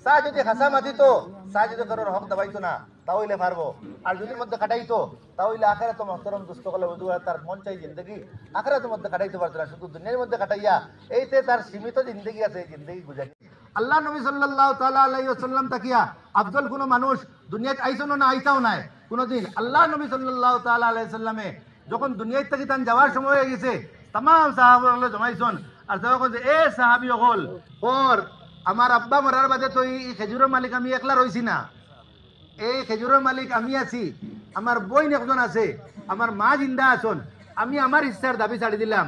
চা যদি হাসা মাতিতো, চা যদি কারোর হক দাবাইতো না, তাহলে পারবো। আর যদি মধ্যে কাটাইতো, তাহলে আখেরাতে মহতরম দুস্থ কলে তার মন চাই জিন্দগি আখেরাতের মধ্যে কাটাইতে পারতো না, শুধু দুনিয়ার মধ্যে কাটাইয়া এইতে তার সীমিত জিন্দগি আছে, এই জিন্দগি গুজারি। আল্লাহ নবী সাল্লাল্লাহু তাআলা আলাইহি ওয়াসাল্লাম তাকিয়া আফজল কোনো মানুষ দুনিয়াতে আইসো না আইতাও নাই কোনদিন। আল্লাহ নবী সাল্লাল্লাহু তাআলা আলাইহি সাল্লামে যখন দুনিয়ায় থেকে তান যাওয়ার সময় হয়ে গেছে, तमाम সাহাবাগুলো জমাইছন আর তখন এ সাহাবী হল ওর আমার আব্বা মরার বাদে তো এই খেজুরের মালিক আমি একলা রইছি না, এই খেজুরের মালিক আমি আছি, আমার বইন একজন আছে, আমার মা জিন্দা আছেন, আমি আমার ইচ্ছার দাবি ছাড়ি দিলাম।